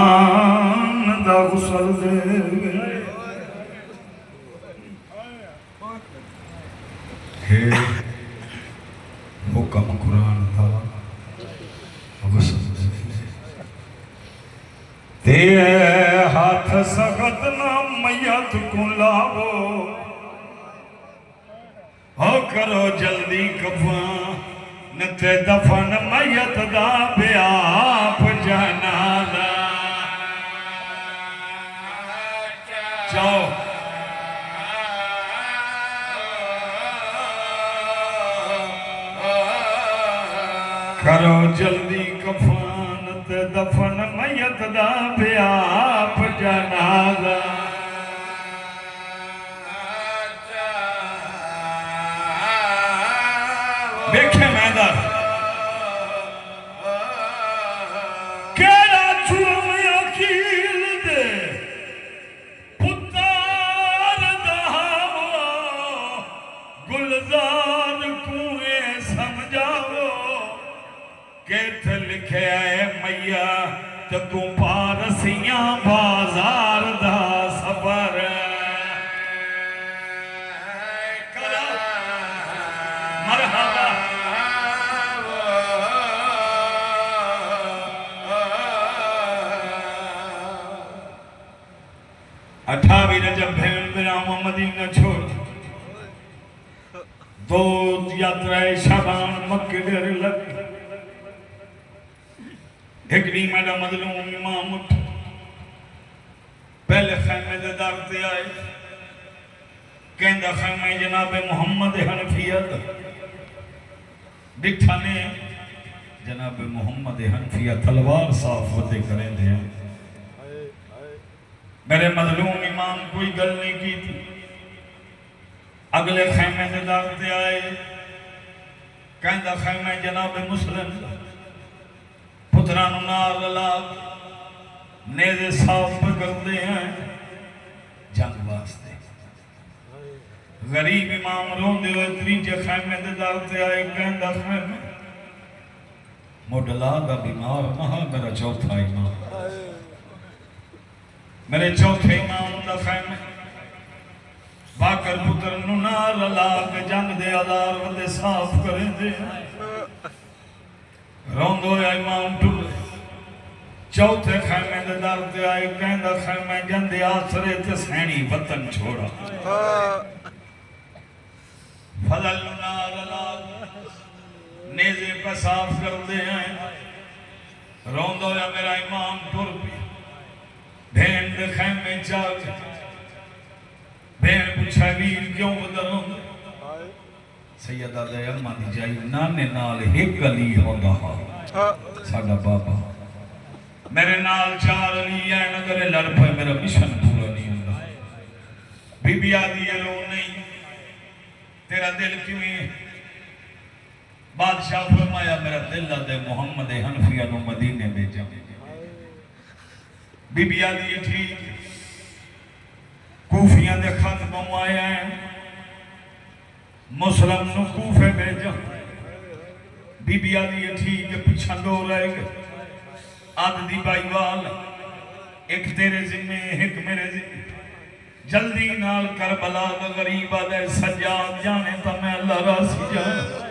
دا غسل دے ہے حکم قرآن دا غسل دے ہاتھ سخت نہ میت کو لاو ہو کرو جلدی کفن نتے دفن میت دا بیاپ جنازہ جاؤ کرو جلدی کفن تے دفن میت دا بیاپ جنازہ دیکھیں میدر کیڑا چوم یقیل دے پتار دہاو گلزار کوئے سمجھاو کیت لکھے آئے میاں تکو پارسیاں بازار دا سفر مرحبا اٹھاوی رجب بھین برام مدینہ چھوڑ دو یاترائے شابان مکہ ڈر لگ ایکڑی میڈا مظلوم امام اٹھ پہلے خیمے دے دارتے آئے کہندہ خیمے جناب محمد حنفیت دکھانے جناب محمد حنفیت تلوار صاف وطے کریں دے میرے مظلوم امام کوئی گل نہیں کی تھی اگلے خیمے سے دارتے آئے کہندہ خیمے جناب مسلم پتران نار للاغ نیزے صاف پکڑتے ہیں جنگ واسطے غریب امام روندے ہوئے تریجے خیمے سے دارتے آئے کہندہ خیمے موڈلا دا بیمار مہا میرا چوتھا امام میرے چوتھے امام دا خیمے باکر پتر ننار لاغ جنگ دے عذار ودے صاف کریں دے روندو یا امام ٹھولے چوتھے خیمے دے دارتے آئے کہندہ خیمے جندے آسرے تے سینی وطن چھوڑا فضل ننار لاغ نیزے پہ صاف کر دے ہیں روندو یا میرا امام ٹھول بھی بھین دے خیمے چاک بھین پوچھا ویر کیوں بدروں سیدہ دے اممہ دی جائی نانے نال ایک علی ہوندہ ساڑھا بابا میرے نال چار علی ہے نگرے لڑ پہ میرا مشن پورا نہیں ہوندہ بی بی آدھی ہے لو نہیں تیرا دل کیوں ہے بادشاہ فرمایا میرا دل دے محمد حنفیہ نو مدینے بھیجا بی بی آدھی ہے ٹھیک کوفیاں دے خط بمایا ہیں مسلم نو کوفے بھیجا بی بی آدھی ہے ٹھیک پچھا دو رہے گئے آدھ دی بائی وال ایک تیرے ذمہ ایک میرے ذمہ جلدی نال کربلا دا غریب آدھے سجاد جانے تا میں اللہ راسی جانا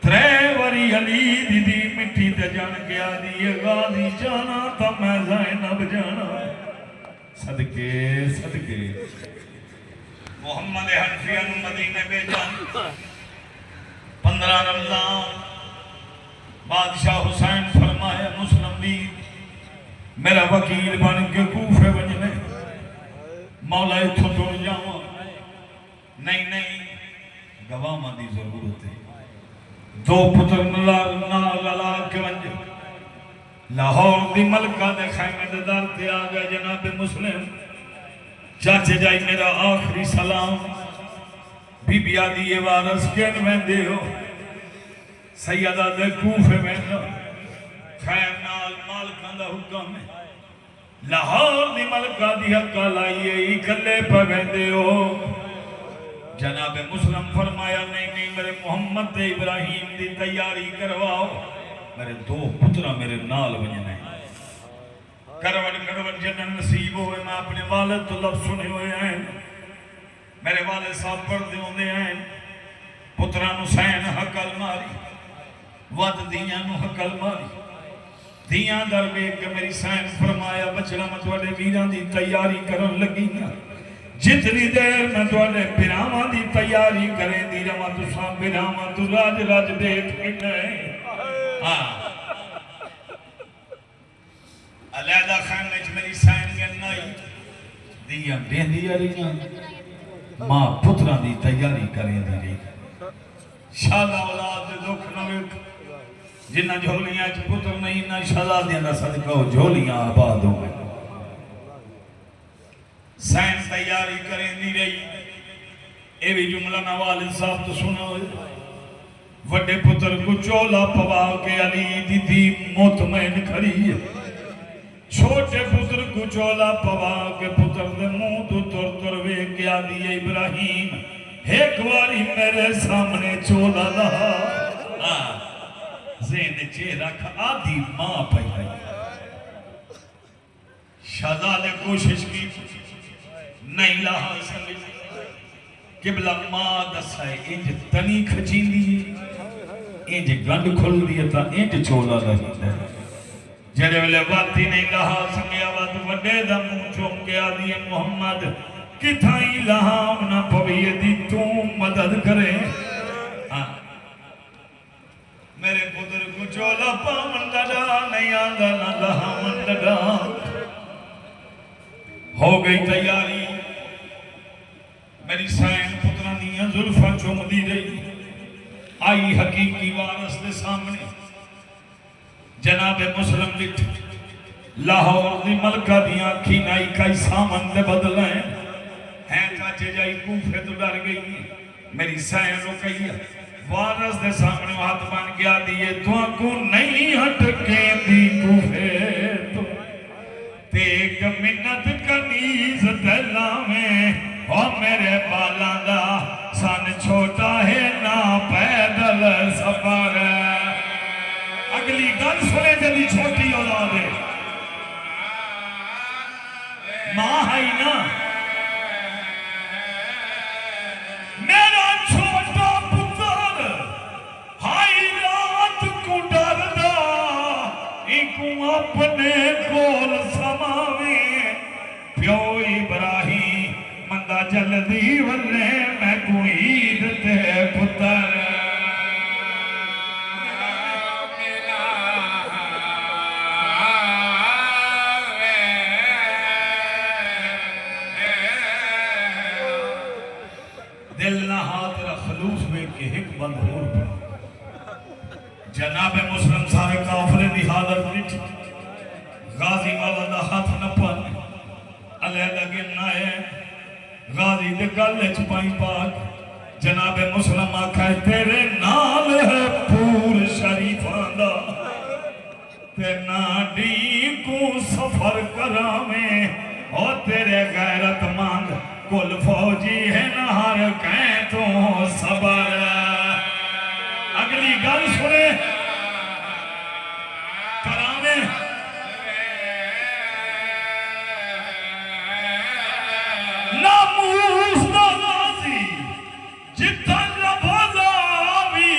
ترے وری علی دی دی مٹی تے جان گیا دی غازی جانا تا میں زینب جانا صدقے صدقے محمد حنفیہ نو مدینے میں جان 15 رمضان بادشاہ حسین فرمایا مسلم بھی میرا وکیل بن کے کوفے بجنے مولا اتھو ٹوڑ جاؤں نہیں گواہ مندی ضرورت ہے دو پتر نالا کے ونجے لاہور دی ملکہ دے خیمے دے دارتے آگا جناب مسلم چاچے جائی میرا آخری سلام بی بی آدھی یہ وارس کین میں دے ہو سیدہ دے کوفے میں خیم نال مالکان دا حکم ہے لاہور دی ملکہ دی حقہ لائیے ہی کلے پہ میں دے ہو جناب مسلم فرمایا نہیں میرے محمد دے ابراہیم دی تیاری کرواؤ میرے دو پترہ میرے نال بجنے کروٹ جنن نصیب ہوئے میں اپنے والد تو لفظ سنے ہوئے ہیں میرے والد صاحب پڑھتے ہوندے ہیں پتران حسین حقل ماری ود دیاں نو حقل ماری دیاں در بیک کے میری سین فرمایا بچڑا میں توڑے ویران دی تیاری کرن لگی نا جتنی دیر میں توڑے پیرامان دی تیاری کریں دی رہا تو سام پیرامان تو راج راج دیکھ گئے علیحدہ خان میں میری سائن گنائی دیاں بین دیا رہی ماں پتران دی تیاری کریں دی رہی شادہ اولاد دکھ نوک جنہ جھولیاں چھ پتر نہیں نہ شہزادیاں دا صدقہ ہو جھولیاں آباد ہو گئے سائن تیاری کریں دی رہی اے بھی جملہ نہ والد صاحب تو سنا ہوئے وڈے پتر کو چولا پوا کے علی دی تھی مطمئن کھڑی ہے چھوٹے پتر کو چولا پوا کے پتر دے منہ تو تر وے کیا دی ابراہیم ایک واری میرے سامنے چولا رہا زین چہرہ کھا آدھی ماں پہی ہے شہزادے کوشش کی نہیں لہا سمجھ قبلہ ماں دسائے انج تنی کھچین دی انج گنڈ کھل دیا تا انج چولا رہی ہے جڑے والے باتی نہیں لہا سنگیا بات وڈے دا منہ چوم کے آدھی محمد کتھائی لہا امنا پویے دی تو مدد کرے میرے پتر کو چولا پامن ڈڑا نہیں آندھا نہ لہا من ڈڑا ہو گئی تیاری میری سائن پترانیاں ظلفہ چوم دی رہی آئی حقیقی وارث دے سامنے جناب مسلم لکھ لاہور دی ملکہ دیاں کھینائی کئی سامن دے بدلائیں ہیں چاچے جائی کوفے تو ڈر گئی میری سائن رو کہی وارث دے سامنے ہاتھ بان گیا دیئے تو کو نہیں ہٹ کے دی کوفے تو تیک منت کنیز دلہ میں اور میرے بالان دا سن چھوٹا ہے نا پیدل سفر اگلی گل سنے جلی چھوٹی اولاد ہے ماں ہے نا میرا چھوٹا پتر ہائی رات کو ڈر دا ایکوں اپنے کول سماویں پیو ابراہیم مندہ جلدی ولے میں کوئی عید تے پتر دل نہ ہاتھ را خلوص بیٹ کے ایک بندھور پڑا جناب مسلم سارے کافلے دی حالت نٹ غازی والا دا ہاتھ نہ پن علیحدہ گرنا ہے غازی دے گلے چپائی پاک جناب مسلم آکھا ہے تیرے نال ہے پور شریفان دا تے ناڈی کو سفر کرامیں اور تیرے غیرت مند کل فوجی ہے نہار کہیں تو صبر اگلی گل سنے کرانے ناموس دا غازی جتن بھلاوی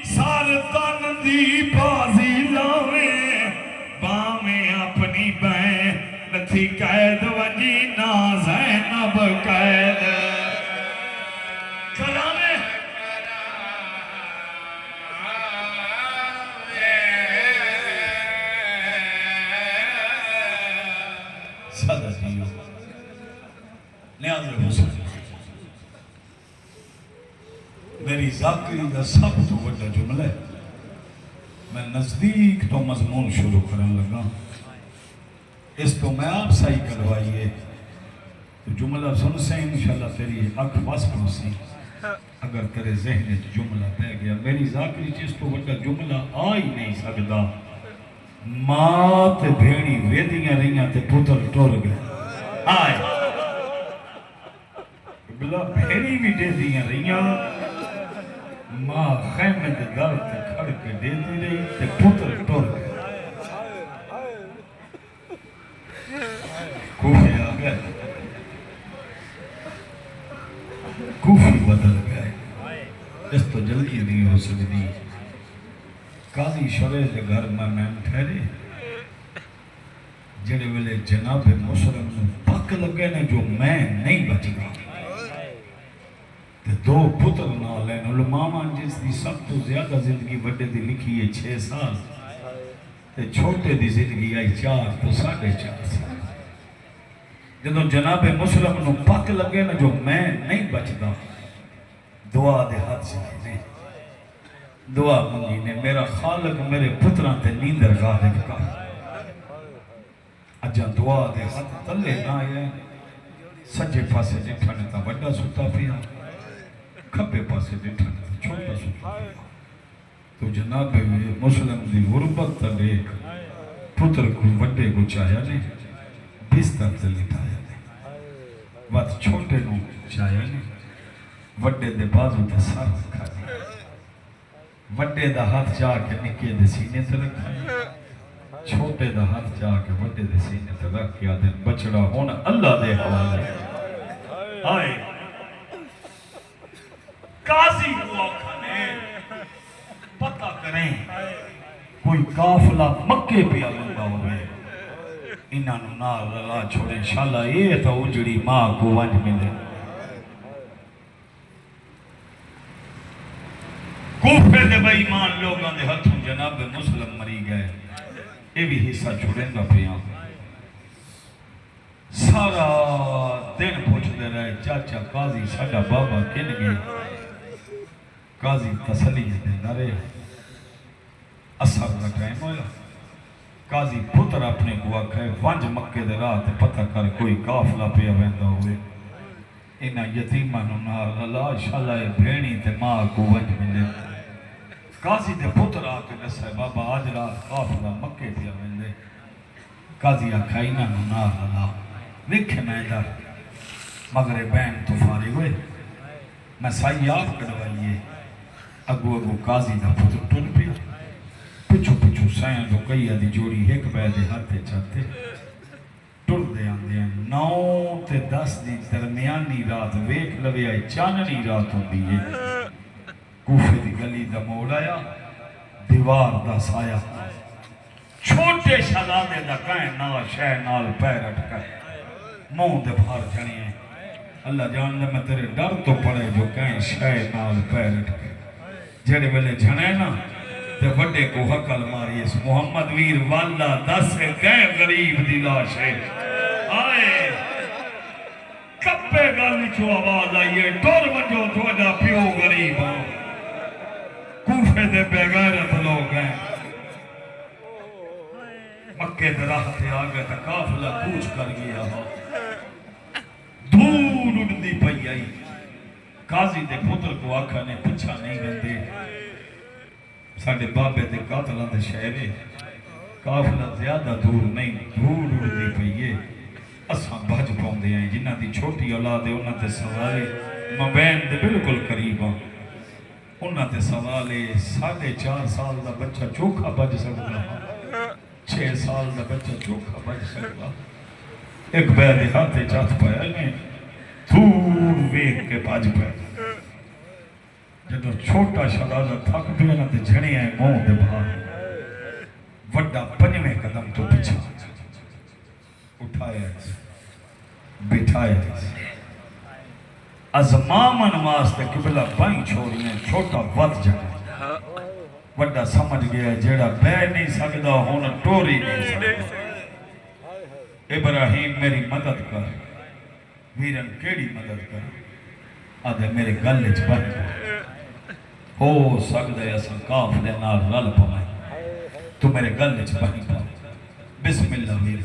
سارتن دی بازی لاویں بامیں اپنی بین نتھی قید وجی نا زینب قید کرانے صدر دیو نیاز حسین میری ذاکری کا سب تو بڑا جملہ ہے میں نزدیک تو مضمون شروع کرنے لگا اس تو میں آپ صحیح کروائیے تو جملہ سن سے انشاءاللہ تیری اکھ بس پڑھ سی اگر تیرے ذہن جملہ پہ گیا میری ذاکری چیز تو بڑا جملہ آ ہی نہیں سکتا ماں تے بھیڑی ویدیاں رہیاں تے پتر ٹور گئے آئے بلا بھیڑی بھی دے دیاں رہیاں ماں خیمے دے در تے کھڑ کے دے دی رہی تے پتر ٹور گئے کوفے آ گئے، کوفی بدل گئے، اس تو جلدی نہیں ہو سکتی۔ قاضی شرح کے گھر میں ٹھہرے، جڑے ویلے جناب مسلم نو پک لگے نے جو میں نہیں بچنا، تے دو پتر نال ہیں علماء جس دی سب تو زیادہ زندگی بڑے دی لکھی ہے 6 سال تے چھوٹے دی زندگی آئی 4 تو 4.5 سال۔ جدوں جناب مسلم نو پک لگے نا جو میں نہیں بچدا، دعا دے ہاتھ سے نے دعا منگی نے، میرا خالق میرے پتراں تے نیندر غالب کا۔ اجا دعا دے ہاتھ تلے نہ آئے، سجے پاسے ڈٹھن تا بڑا ستا پیا، کھبے پاسے ڈٹھن تا چھوٹا ستا پیا۔ تو جناب مسلم دی غربت تا دیکھ پتر کو بڑے کو چاہیا نے بستر تے لٹایا نے، بات چھوٹے نو چاہیا نے وڈے دے بازو تے سر رکھا نے، وڈے دا ہاتھ جا کے نکے دے سینے تے رکھا نے، چھوٹے دا ہاتھ جا کے وڈے دے سینے تے رکھ کے آدھے بچڑا ہونا اللہ دے حوالے۔ آئے قاضی کو آکھانے پتہ کریں کوئی قافلہ مکے پہ آلندہ ہوئے، انہاں نو نال رلا چھوڑے، انشاءاللہ یہ تو اجڑی ماں کو ونج ملے۔ کوفے دے بے ایمان لوگاں دے ہتھوں جناب مسلم مری گئے، یہ بھی حصہ چھوڑیں گا پیاں۔ سارا دن پوچھتے رہے چاچا قاضی ساڈا بابا کن گئے، قاضی تسلی دینا رہے۔ اثر کا ٹائم ہویا، قاضی پتر اپنے کو آکھے ونج مکے دے راہ تے پتہ کر کوئی قافلہ پیا ویندا ہوئے، انہاں یتیماں نو نال رلا، انشاءاللہ یہ بھیڑی تے ماں کو ونج ملے۔ قاضی دے پتر آ کے دسے بابا آج رات قافلہ مکے پیا ویندے، قاضی آکھا انہاں نو نال رلا، ویکھے میں دا مگر بین تو فارغ ہوئے، میں سائی آپ کڑوائیے، اگو اگو قاضی دا پتر ٹر پیا، پچھو پچھو سین دو کئی آدھی جوڑی ایک بے دے ہاتھے چاہتے ٹر دے آندے ہیں۔ 9 تے 10 دی درمیانی رات ویکھ لوے آئی چاننی رات ہوں دیئے، کوفے دی گلی دا موڑ آیا، دیوار دا سایہ، چھوٹے شہزادے دا کہیں نال شہ نال پیر اٹکائے، منہ دے بھار جھنی ہیں، اللہ جان دے میں تیرے ڈر تو پڑے جو کہیں شہ نال پیر اٹکائے، جڑے ویلے جھنے نا تے وڈے کو حقل ماری اس محمد ویر والا 10 کہیں غریب دی لاش ہے۔ آئے کپے گل چھو آواز آئیے ٹور منجو تھوڑا پیو غریب ہوں، کوفے دے بغیرت لوگ ہیں، مکے دے راہ تے آگے تا قافلہ کوچ کر گیا ہو، دھول اڑدی پئی آئی، قاضی دے پتر کو آکھا نے پچھا نہیں گندے، ساڑھے بابے دے قاتلہ دے شہرے، قافلہ زیادہ دور نہیں، دھول اڑدی پئی ہے، اساں بھج پاؤندے ہیں، جنہ دی چھوٹی اولاد ہے انہاں تے سوالے، مبین دے بالکل قریب ہاں، انہاں تے سوالے 4.5 سال دا بچہ چوکھا بج سکتا، 6 سال دا بچہ چوکھا بج سکتا، ایک بے ہاتھے چاہت پایا نہیں، دور ویک کے بج پایا، جدو چھوٹا شہزادہ تھک پیا نہ تے جھڑے ہیں منہ دے باہر، وڈا 5ویں قدم تو پیچھے اٹھایا بٹھایا ازمامن واسطے قبلہ بائیں چھوڑی ہیں، چھوٹا ود جگہ وڈا سمجھ گیا جیڑا بے نہیں سکتا ہونا ٹوری نہیں سکتا، ابراہیم میری مدد کر، ویرن کیڑی مدد کر، آدھے میرے گلے چھ بن گیا، ہو سکتا ہے اسا قافلے نال رل پائیں، تو میرے گلے چھ بن گیا، بسم اللہ ویر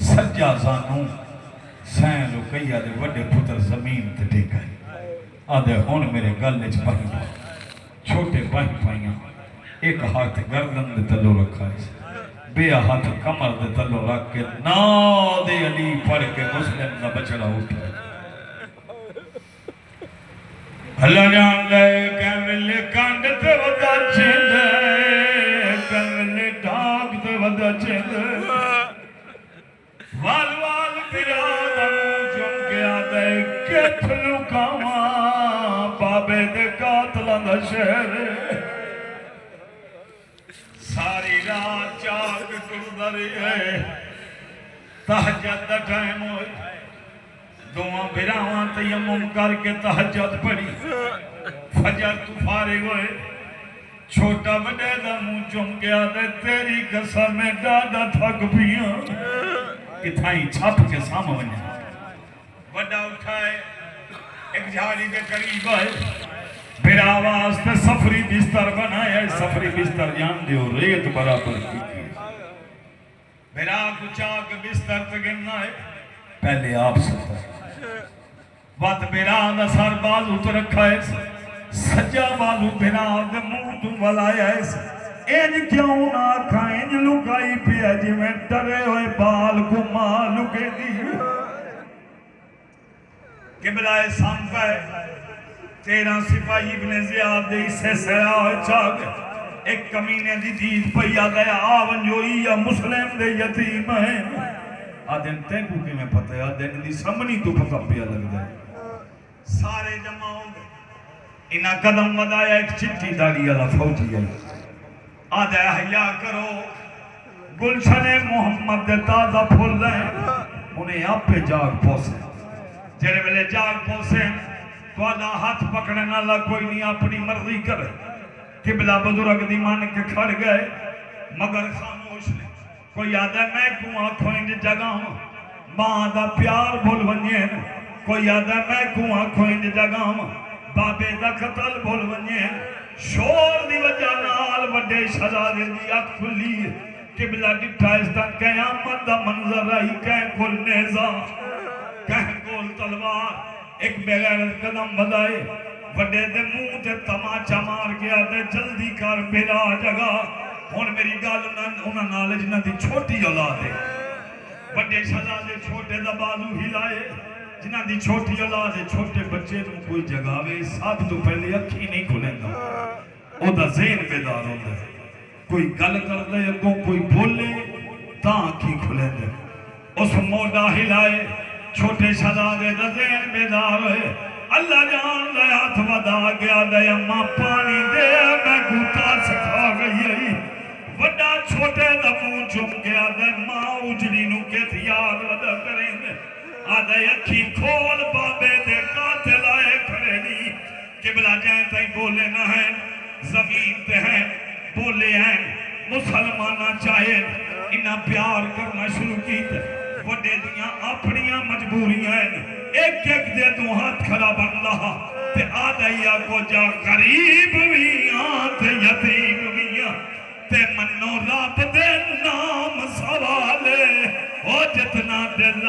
سجا زانوں سین رکیہ دے وڈے پتر زمین تے ٹیکائے، آدھے ہون میرے گلے چھ بن گیا، چھوٹے بن پائیاں، ایک ہاتھ گردن دے تلو رکھا ہے، بے ہاتھ کمر دے تلو رکھ کے ناد علی پڑھ کے مسلم دا بچڑا اٹھا ہے۔ اللہ جان لے کیمل کانڈ تے ودا چند کیمل ڈاک تے ودا چند کت لکاواں بابے دے قاتلاں دا شہر ساری رات جاگ ٹردا رہے تہجد دا ٹائم ہوئے دوواں بھراواں تیمم کر کے تہجد پڑھی فجر تو فارغ ہوئے چھوٹا بڑے دا منہ چم گیا دے تیری قسم میں ڈاڈا تھک پیاں کتھائی چھپ کے سامنے بڑا اٹھائے ایک جھاڑی کے قریب آئے پھر آواز تے سفری بستر بنایا سفری بستر جان دیو ریت برابر کی پھر آگ چاک بستر تگرنا ہے پہلے آپ سکتا وقت بیرا دا سر بازو تو رکھا ہے سجا بازو بیرا دا منہ تو ملایا ہے این کیوں نہ کھائیں لکائی پیا جی میں ڈرے ہوئے بال کو ماں لکے دی قبلہ سام پہ 13 سپاہی ابن زیاد دے اسے سیاہ چاک ایک کمینے دی دید پہیا گیا آون جو یا مسلم دے یتیم ہیں آدھن تینکو کی میں پتہ ہے آدھن دی سمنی تو پکا پیا لگ دے سارے جمع ہوں گے انہا قدم ودایا ایک چٹی داڑی اللہ فوجی ہے آدھے احیاء کرو گلشن محمد دے تازہ پھول لیں انہیں آپ پہ جاگ پوسے جڑے ویلے جاگ پوسے تو آدھا ہاتھ پکڑنے اللہ کوئی نہیں اپنی مرضی کرے قبلہ بزرگ دی مان کے کھڑ گئے مگر خاموش لے کوئی آدھا میں کوں آنکھوں انج جگہ ہوں ماں دا پیار بھول ونجین کوئی آدھا میں کوں آنکھوں انج جگہ ہوں بابے دا قتل بھول ونجین شور دی وجہ نال وڈے شہزادے دی آنکھ کھلی قبلہ ڈٹھا اس دا قیامت دا منظر آئی کہیں کل نیزہ کہیں کول تلوار ایک بغیر قدم بدائے وڈے دے منہ تے تماچا مار گیا دے جلدی کر بیرا جگہ ہون میری گال انہاں نالج نہ دی چھوٹی اولاد ہے وڈے شہزادے چھوٹے دا بازو ہلائے جنہ دی چھوٹی اولاد ہے چھوٹے بچے نوں کوئی جگاوے سب تو پہلے اکھی نہیں کھلیں گا او دا ذہن بیدار ہوتا ہے کوئی گل کر دے اگوں کوئی بولے تاں اکھی کھلیں دے اس موڈا ہلائے چھوٹے شہزادے دا ذہن بیدار ہوئے اللہ جان دے ہاتھ ودا گیا دے اماں پانی دے میں گھوٹا سکھا گئی ہے وڈا چھوٹے دا منہ چم گیا دے ماں اجڑی نو کے تھیار ودا کریں دے آدھے اکھی کھول بابے دے قاتل آئے کھڑے نہیں قبلہ جائیں تائیں بولے نہ ہیں زمین تے ہیں بولے ہیں مسلمانہ چاہے انہاں پیار کرنا شروع کی تے وڈے دیاں اپنیاں مجبوریاں ہیں ایک ایک دے تو ہاتھ کھڑا بن رہا تے آدھایا کو جا غریب ویاں تے یتیم ویاں تے منو رب دے نام سوالے او جتنا دل